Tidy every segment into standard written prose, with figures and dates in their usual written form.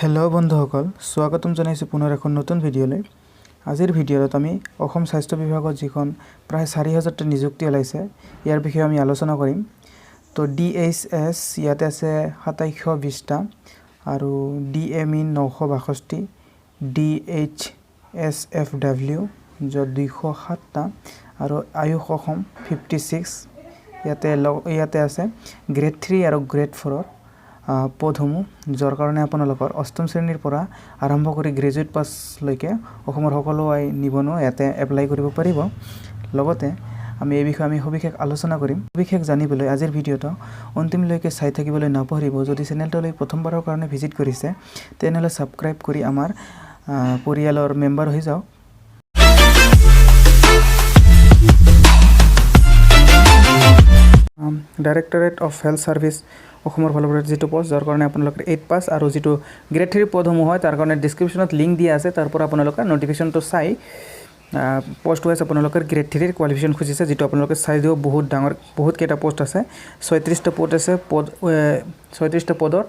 Hello बंधुসকল स्वागतम जनाइছো पुनर এখন নতুন ভিডিওলৈ। আজিৰ ভিডিঅ'ত আমি অসম স্বাস্থ্য বিভাগত যিখন প্ৰায় 4000টা নিযুক্তি ওলাইছে ইয়াৰ বিষয়ে আমি আলোচনা কৰিম। তো DHS ইয়াতে আছে 2720টা আৰু DME 962, DHSFW য'ত 207টা আৰু আয়ুষ অসম 56 ইয়াতে আছে গ্ৰেড 3 আৰু গ্ৰেড 4 পদসমূহ যাৰ কাৰণে আপোনালোকৰ অষ্টম শ্ৰেণীৰ পৰা আৰম্ভ কৰি গ্ৰেজুৱেট পাছলৈকে অসমৰ সকলো নিবনুৱা ইয়াতে এপ্লাই কৰিব পাৰিব। লগতে আমি এই বিষয়ে সবিশেষ আলোচনা কৰিম। সবিশেষ জানিবলৈ আজিৰ ভিডিঅ'টো অন্তিমলৈকে চাই থাকিবলৈ নাপাহৰিব। যদি চেনেলটোলৈ প্ৰথমবাৰৰ কাৰণে ভিজিট কৰিছে তেনেহ'লে সাবস্ক্ৰাইব কৰি আমাৰ পৰিয়ালৰ মেম্বাৰ হৈ যাওক। ডাইৰেক্টৰেট অফ হেল্থ সাৰ্ভিস অসমৰ ফালৰ পৰা যেটো পোষ্ট যাৰ কাৰণে আপোনালোকৰ 8 পাস আৰু যেটো গ্ৰেড 3 পদসমূহ হয় তাৰ কাৰণে ডেসক্ৰিপচনত লিংক দিয়া আছে, তাৰ পৰা আপোনালোকৰ নোটিফিকেশনটো চাই পোষ্ট হৈছে আপোনালোকৰ গ্ৰেড 3 ৰ কোৱালিফিকেশন খুজিছে যেটো আপোনালোকে চাই দিও। বহুত কেইটা পোষ্ট আছে, 36টা পোষ্ট আছে। 36টা পদৰ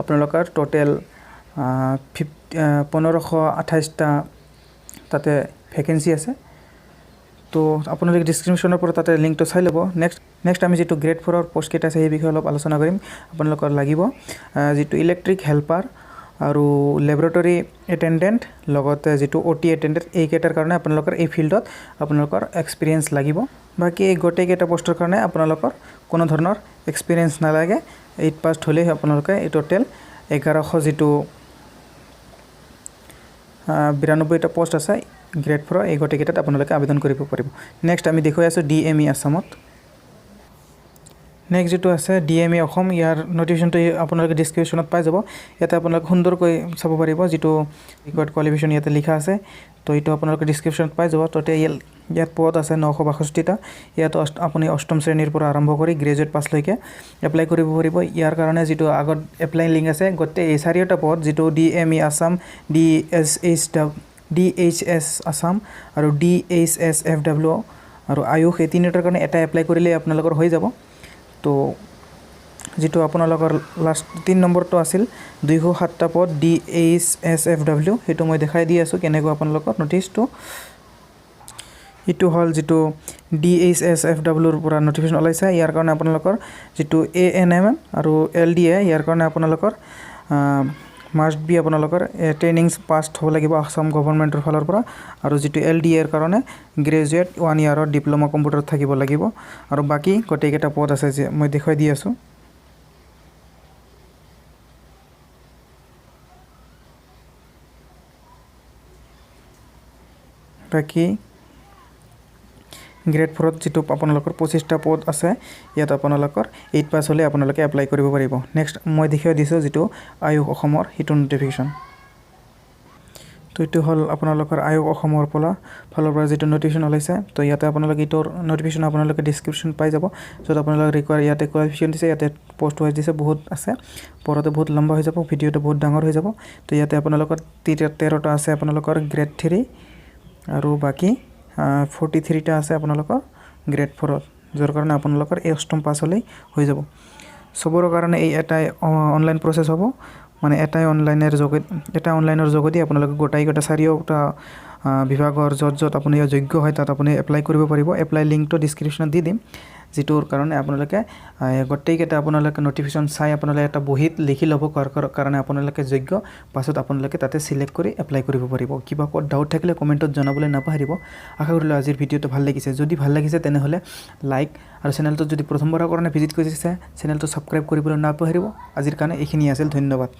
আপোনালোকৰ টোটাল 1528টা তাতে ভ্যাকেন্সি আছে। তো আপোনালোকে ডেসক্ৰিপচনৰ পৰা তাতে লিংকটো চাই ল'ব। নেক্সট আমি যেটো গ্ৰেড 4 ৰ পোষ্ট কেইটা আছে এই বিষয়ে অলপ আলোচনা কৰিম। আপোনালোকৰ লাগিব যেটো ইলেক্ট্ৰিক হেল্পাৰ আৰু ল্যাবৰেটৰী এটেন্ডেন্ট লগতে যেটো OT এটেন্ডেন্ট এই কেইটাৰ কাৰণে আপোনালোকৰ এই ফিল্ডত আপোনালোকৰ এক্সপেৰিয়েন্স লাগিব। বাকি এই গোটেই কেইটা পোষ্টৰ কাৰণে আপোনালোকৰ কোনো ধৰণৰ এক্সপেৰিয়েন্স নালাগে, 8 পাস হ'লে আপোনালোকে এই টোটাল 1100 যেটো 92টা পোষ্ট আছে গ্ৰেড 4 এই গোটেই কেইটাত আপোনালোকে আবেদন কৰিব পাৰিব। নেক্সট আমি দেখুৱাই আছো DME আসামত। নেক্সট যেটো আছে DME অসম, ইয়াৰ নোটিফিকেশনটো আপোনালোকে ডেসক্ৰিপচনত পাই যাব। ইয়াতে আপোনালোকে সুন্দৰকৈ চাব পাৰিব যেটো ৰিকোয়াৰ্ড কোয়ালিফিকেশন ইয়াতে লিখা আছে। তো এইটো আপোনালোকে ডেসক্ৰিপচনত পাই যাব। টোটাল ইয়াত পদ আছে 962টা। ইয়াত আপুনি অষ্টম শ্ৰেণীৰ পৰা আৰম্ভ কৰি গ্ৰেজুৱেট পাছলৈকে এপ্লাই কৰিব পাৰিব। ইয়াৰ কাৰণে যেটো আগত এপ্লাই লিংক আছে গোটেই এই 4টা পদ যেটো DME আসাম, DHS আসাম আৰু DHSFW আৰু আয়ুষ এই তিনিটাৰ কাৰণে এটা এপ্লাই কৰিলে আপোনালোকৰ হৈ যাব। তো যেটো আপোনালোকৰ লাষ্ট 3 নম্বৰটো আছিল 207টা পদ DHSFW, হেতু মই দেখাই দি আছো কেনেকৈ আপোনালোকৰ নোটিছটো। ইটো হল যেটো DHSFW ৰ পৰা নোটিফিকেশন ওলাইছে। ইয়াৰ কাৰণে আপোনালোকৰ যেটো ANM আৰু LDA ইয়াৰ কাৰণে আপোনালোকৰ মাষ্ট বি আপোনালোকৰ ট্ৰেইনিংছ পাছড হ'ব লাগিব আসাম গভৰ্ণমেণ্টৰ ফালৰ পৰা। আৰু যেটো LDA ৰ কাৰণে গ্ৰেজুৱেট 1 ইয়াৰৰ ডিপ্লোমা কম্পিউটাৰ থাকিব লাগিব। আৰু বাকি গোটেই কেইটা পদ আছে যে মই দেখাই দি আছো। বাকি গ্ৰেড 4 ত যেটো আপোনালোকৰ 25টা পদ আছে ইয়াত আপোনালোকৰ 8 পাস হ'লে আপোনালোকে এপ্লাই কৰিব পাৰিব। নেক্সট মই দেখাই দিছো যেটো আয়ুষ অসমৰ হিটো নোটিফিকেশন। তো এইটো হল আপোনালোকৰ আয়ুষ অসমৰ ফালৰ পৰা যেটো নোটিফিকেশন ওলাইছে। তো ইয়াতে আপোনালোকে ইটোৰ নোটিফিকেশন আপোনালোকে ডেসক্ৰিপচন পাই যাব। যত আপোনালোকে ৰিকোয়াৰ ইয়াতে কোৱালিফিকেশন দিছে, ইয়াতে পোষ্ট ওয়াইজ দিছে, বহুত আছে। পৰতে বহুত লম্বা হৈ যাব, ভিডিওটো বহুত ডাঙৰ হৈ যাব। তো ইয়াতে আপোনালোকৰ 13টা আছে আপোনালোকৰ গ্ৰেড 3 আৰু বাকি 43টা আছে আপোনালোকৰ গ্ৰেড 4 যাৰ কাৰণে আপোনালোকৰ এই অষ্টম পাস হ'লে হৈ যাব। সবৰ কাৰণে এই এটা অনলাইন প্ৰসেস হ'ব, মানে এটা অনলাইনৰ যোগেদি আপোনালোকে গোটা 4টা বিভাগৰ যত আপুনি যোগ্য হয় তাত আপুনি এপ্লাই কৰিব পাৰিব। এপ্লাই লিংকটো ডেসক্ৰিপচনত দি দিম, যেটোৰ কাৰণে আপোনালোকে গোটেই কেইটা আপোনালোকে নোটিফিকেশন চাই আপোনালোকে এটা বহিত লিখি ল'ব কাৰণে আপোনালোকে যোগ্য। পাছত আপোনালোকে তাতে সিলেক্ট কৰি এপ্লাই কৰিব পাৰিব। কিবা ডাউট থাকিলে কমেন্টত জনাবলৈ নাপাহৰিব। আশা কৰিলো আজিৰ ভিডিওটো ভাল লাগিছে। যদি ভাল লাগিছে তেনেহলে লাইক আৰু চেনেলটো যদি প্ৰথমবাৰৰ কাৰণে ভিজিট কৰিছে চেনেলটো সাবস্ক্ৰাইব কৰিবলৈ নাপাহৰিব। আজিৰ কাৰণে এইখিনি আছিল, ধন্যবাদ।